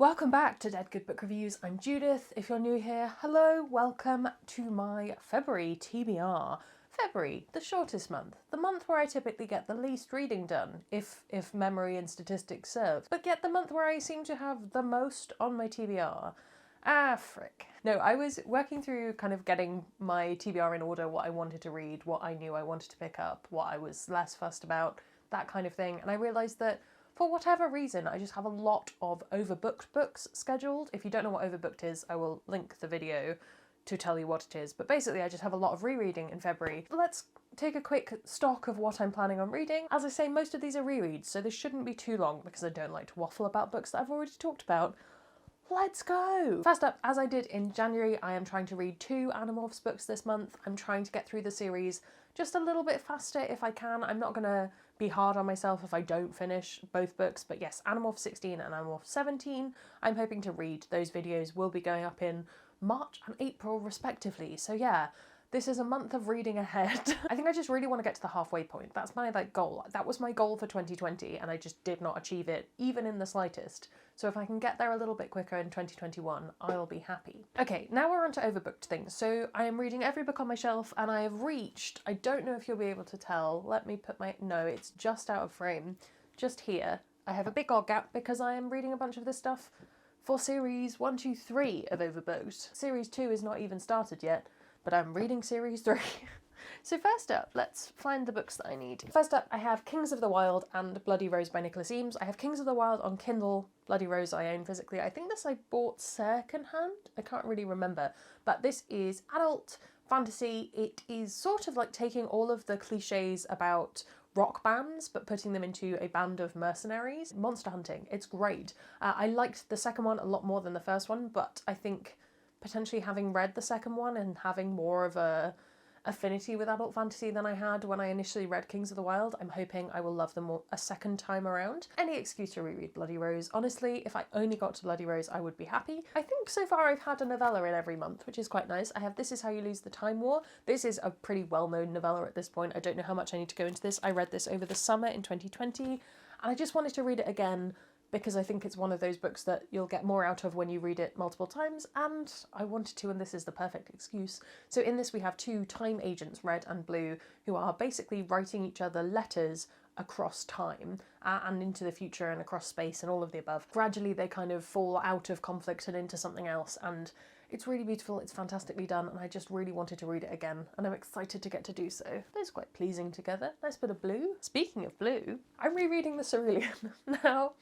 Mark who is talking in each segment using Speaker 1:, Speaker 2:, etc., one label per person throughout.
Speaker 1: Welcome back to Dead Good Book Reviews. I'm Judith. If you're new here, hello, welcome to my February TBR. February, the shortest month, the month where I typically get the least reading done, if memory and statistics serve, but yet the month where I seem to have the most on my TBR. Ah, frick. No, I was working through kind of getting my TBR in order, what I wanted to read, what I knew I wanted to pick up, what I was less fussed about, that kind of thing, and I realised that for whatever reason, I just have a lot of overbooked books scheduled. If you don't know what overbooked is, I will link the video to tell you what it is. But basically, I just have a lot of rereading in February. Let's take a quick stock of what I'm planning on reading. As I say, most of these are rereads, so this shouldn't be too long because I don't like to waffle about books that I've already talked about. Let's go! First up, as I did in January, I am trying to read 2 Animorphs books this month. I'm trying to get through the series just a little bit faster if I can. I'm not gonna be hard on myself if I don't finish both books, but yes, Animorphs 16 and Animorphs 17, I'm hoping to read. Those videos will be going up in March and April respectively, so yeah. This is a month of reading ahead. I think I just really want to get to the halfway point. That's my goal. That was my goal for 2020 and I just did not achieve it, even in the slightest. So if I can get there a little bit quicker in 2021, I'll be happy. Okay, now we're on to overbooked things. So I am reading every book on my shelf and I have reached, I don't know if you'll be able to tell, let me put my, no, it's just out of frame, just here. I have a big old gap because I am reading a bunch of this stuff for series 1, 2, 3 of Overbooked. Series 2 is not even started yet, but I'm reading series 3. So first up, let's find the books that I need. First up, I have Kings of the Wild and Bloody Rose by Nicholas Eames. I have Kings of the Wild on Kindle, Bloody Rose I own physically. I think this I bought secondhand. I can't really remember, but this is adult fantasy. It is sort of like taking all of the cliches about rock bands but putting them into a band of mercenaries. Monster hunting. It's great. I liked the second one a lot more than the first one, but I think potentially having read the second one and having more of a affinity with adult fantasy than I had when I initially read Kings of the Wild, I'm hoping I will love them a second time around. Any excuse to reread Bloody Rose. Honestly, if I only got to Bloody Rose, I would be happy. I think so far I've had a novella in every month, which is quite nice. I have This Is How You Lose the Time War. This is a pretty well-known novella at this point. I don't know how much I need to go into this. I read this over the summer in 2020, and I just wanted to read it again because I think it's one of those books that you'll get more out of when you read it multiple times, and I wanted to, and this is the perfect excuse. So in this we have 2 time agents, Red and Blue, who are basically writing each other letters across time and into the future and across space and all of the above. Gradually they kind of fall out of conflict and into something else, and it's really beautiful, it's fantastically done, and I just really wanted to read it again, and I'm excited to get to do so. They're quite pleasing together. Nice bit of blue. Speaking of blue, I'm rereading the Cerulean. Now,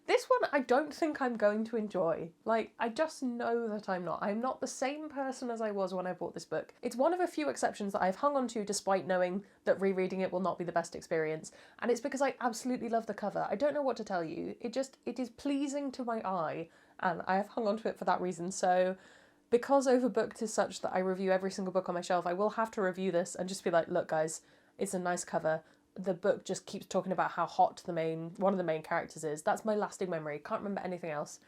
Speaker 1: this one I don't think I'm going to enjoy. Like, I just know that I'm not. I'm not the same person as I was when I bought this book. It's one of a few exceptions that I've hung on to despite knowing that rereading it will not be the best experience, and it's because I absolutely love the cover. I don't know what to tell you. It is pleasing to my eye, and I have hung on to it for that reason. So because Overbooked is such that I review every single book on my shelf, I will have to review this and just be like, look guys, it's a nice cover. The book just keeps talking about how hot one of the main characters is. That's my lasting memory. Can't remember anything else.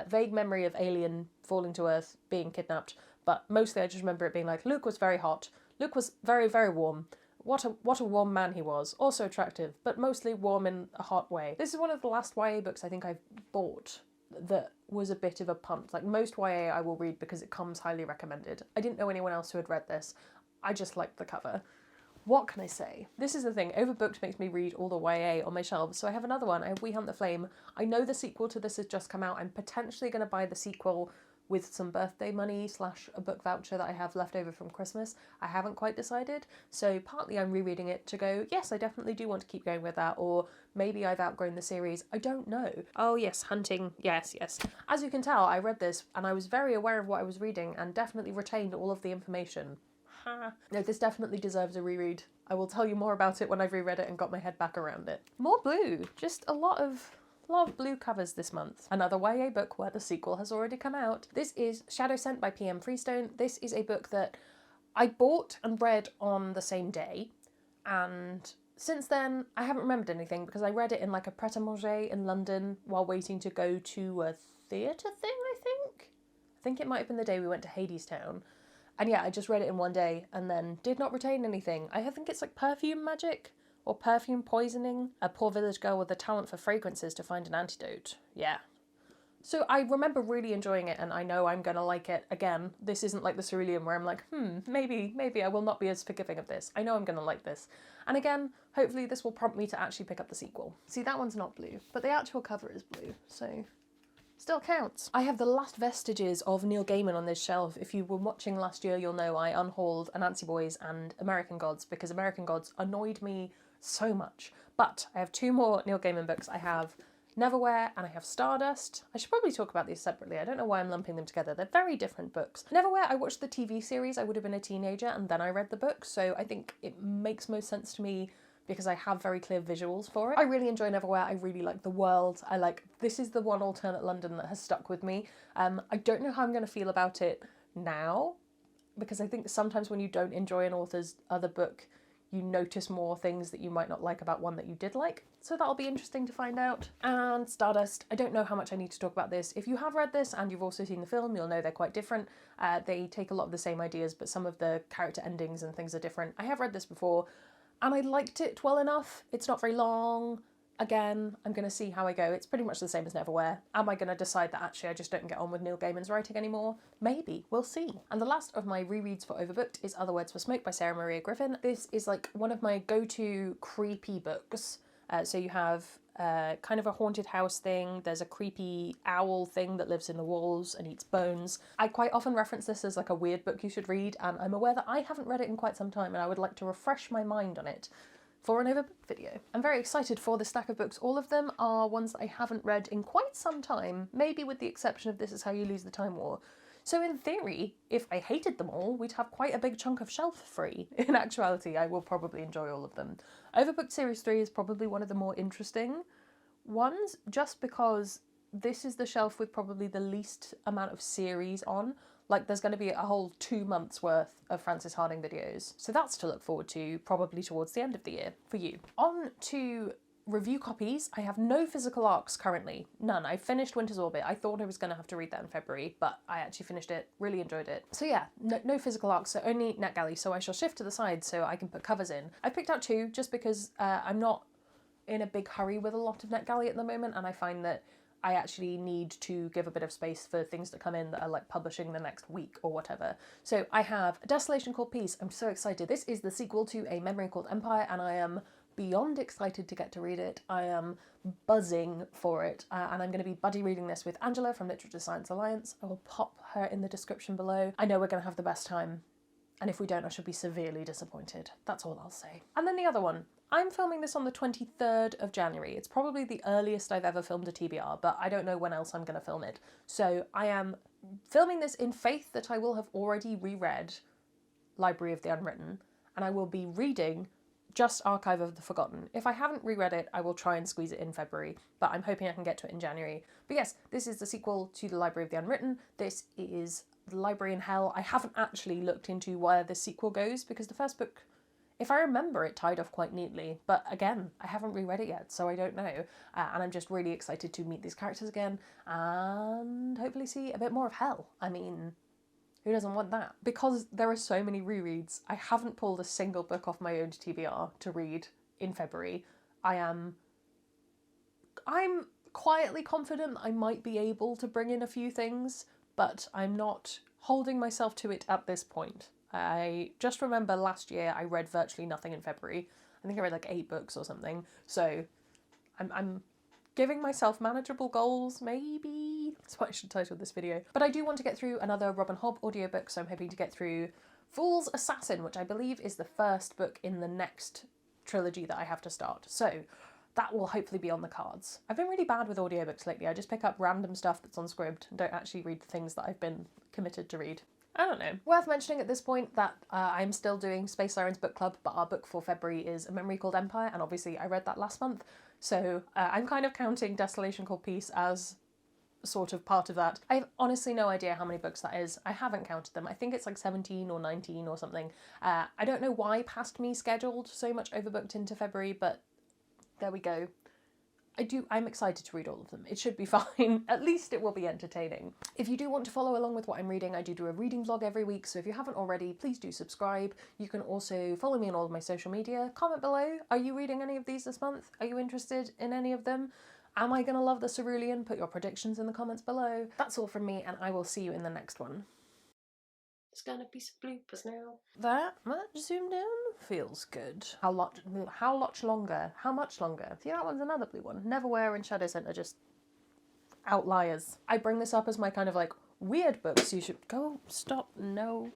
Speaker 1: Vague memory of alien falling to Earth, being kidnapped, but mostly I just remember it being like, Luke was very hot. Luke was very, very warm. What a warm man he was. Also attractive, but mostly warm in a hot way. This is one of the last YA books I think I've bought that was a bit of a punt. Like most YA I will read because it comes highly recommended. I didn't know anyone else who had read this. I just liked the cover. What can I say? This is the thing, Overbooked makes me read all the YA on my shelves, so I have another one. I have We Hunt the Flame. I know the sequel to this has just come out. I'm potentially going to buy the sequel with some birthday money / a book voucher that I have left over from Christmas. I haven't quite decided, so partly I'm rereading it to go, yes, I definitely do want to keep going with that, or maybe I've outgrown the series. I don't know. Oh yes, hunting, yes. As you can tell, I read this and I was very aware of what I was reading and definitely retained all of the information. No, this definitely deserves a reread. I will tell you more about it when I've reread it and got my head back around it. More blue. Just a lot of blue covers this month. Another YA book where the sequel has already come out. This is Shadow Sent by PM Freestone. This is a book that I bought and read on the same day, and since then I haven't remembered anything because I read it in like a pret-a-manger in London while waiting to go to a theatre thing, I think it might have been the day we went to Hadestown. And yeah, I just read it in one day and then did not retain anything. I think it's like perfume magic or perfume poisoning. A poor village girl with a talent for fragrances to find an antidote. Yeah. So I remember really enjoying it, and I know I'm going to like it again. This isn't like the Cerulean where I'm like, maybe I will not be as forgiving of this. I know I'm going to like this. And again, hopefully this will prompt me to actually pick up the sequel. See, that one's not blue, but the actual cover is blue, so still counts. I have the last vestiges of Neil Gaiman on this shelf. If you were watching last year, you'll know I unhauled Anansi Boys and American Gods because American Gods annoyed me so much. But I have two more Neil Gaiman books. I have Neverwhere and I have Stardust. I should probably talk about these separately. I don't know why I'm lumping them together. They're very different books. Neverwhere, I watched the TV series. I would have been a teenager and then I read the book. So I think it makes most sense to me because I have very clear visuals for it. I really enjoy Neverwhere. I really like the world. This is the one alternate London that has stuck with me. I don't know how I'm going to feel about it now because I think sometimes when you don't enjoy an author's other book, you notice more things that you might not like about one that you did like. So that'll be interesting to find out. And Stardust, I don't know how much I need to talk about this. If you have read this and you've also seen the film, you'll know they're quite different. They take a lot of the same ideas, but some of the character endings and things are different. I have read this before and I liked it well enough. It's not very long. Again, I'm going to see how I go. It's pretty much the same as Neverwhere. Am I going to decide that actually I just don't get on with Neil Gaiman's writing anymore? Maybe. We'll see. And the last of my rereads for Overbooked is Other Words for Smoke by Sarah Maria Griffin. This is like one of my go-to creepy books. So you have kind of a haunted house thing. There's a creepy owl thing that lives in the walls and eats bones. I quite often reference this as like a weird book you should read, and I'm aware that I haven't read it in quite some time and I would like to refresh my mind on it for an Overbooked video. I'm very excited for this stack of books. All of them are ones that I haven't read in quite some time, maybe with the exception of This Is How You Lose the Time War. So in theory, if I hated them all, we'd have quite a big chunk of shelf free. In actuality, I will probably enjoy all of them. Overbooked Series 3 is probably one of the more interesting ones, just because this is the shelf with probably the least amount of series on. Like, there's going to be a whole 2 months worth of Frances Harding videos. So that's to look forward to, probably towards the end of the year for you. On to review copies. I have no physical arcs currently. None. I finished Winter's Orbit. I thought I was going to have to read that in February, but I actually finished it, really enjoyed it. So yeah, no physical arcs, so only NetGalley. So I shall shift to the side so I can put covers in. I picked out 2 just because I'm not in a big hurry with a lot of NetGalley at the moment, and I find that I actually need to give a bit of space for things to come in that are like publishing the next week or whatever. So I have A Desolation Called Peace. I'm so excited. This is the sequel to A Memory Called Empire, and I am beyond excited to get to read it. I am buzzing for it, and I'm going to be buddy reading this with Angela from Literature Science Alliance. I will pop her in the description below. I know we're going to have the best time, and if we don't, I should be severely disappointed. That's all I'll say. And then the other one. I'm filming this on the 23rd of January. It's probably the earliest I've ever filmed a TBR, but I don't know when else I'm going to film it. So I am filming this in faith that I will have already reread Library of the Unwritten, and I will be reading just Archive of the Forgotten. If I haven't reread it, I will try and squeeze it in February, but I'm hoping I can get to it in January. But yes, this is the sequel to the Library of the Unwritten. This is The Library in Hell. I haven't actually looked into where the sequel goes because the first book, if I remember, it tied off quite neatly, but again, I haven't reread it yet, so I don't know. And I'm just really excited to meet these characters again and hopefully see a bit more of Hell. I mean, who doesn't want that? Because there are so many rereads, I haven't pulled a single book off my own TBR to read in February. I'm quietly confident I might be able to bring in a few things, but I'm not holding myself to it at this point. I just remember last year I read virtually nothing in February. I think I read like 8 books or something. So I'm giving myself manageable goals, maybe. That's what I should title this video. But I do want to get through another Robin Hobb audiobook, so I'm hoping to get through Fool's Assassin, which I believe is the first book in the next trilogy that I have to start. So that will hopefully be on the cards. I've been really bad with audiobooks lately. I just pick up random stuff that's on Scribd and don't actually read the things that I've been committed to read. I don't know. Worth mentioning at this point that I'm still doing Space Sirens Book Club, but our book for February is A Memory Called Empire, and obviously I read that last month, so I'm kind of counting Desolation Called Peace as sort of part of that. I have honestly no idea how many books that is. I haven't counted them. I think it's like 17 or 19 or something. I don't know why Past Me scheduled so much overbooked into February, but there we go. I'm excited to read all of them. It should be fine. At least it will be entertaining. If you do want to follow along with what I'm reading, I do a reading vlog every week, so if you haven't already, please do subscribe. You can also follow me on all of my social media. Comment below. Are you reading any of these this month? Are you interested in any of them? Am I gonna love the Cerulean? Put your predictions in the comments below. That's all from me, and I will see you in the next one. There's gonna be some bloopers now. That much zoomed in feels good. How much longer? How much longer? See, that one's another blue one. Neverwhere and Shadow Center just outliers. I bring this up as my kind of like weird books you should go stop. No.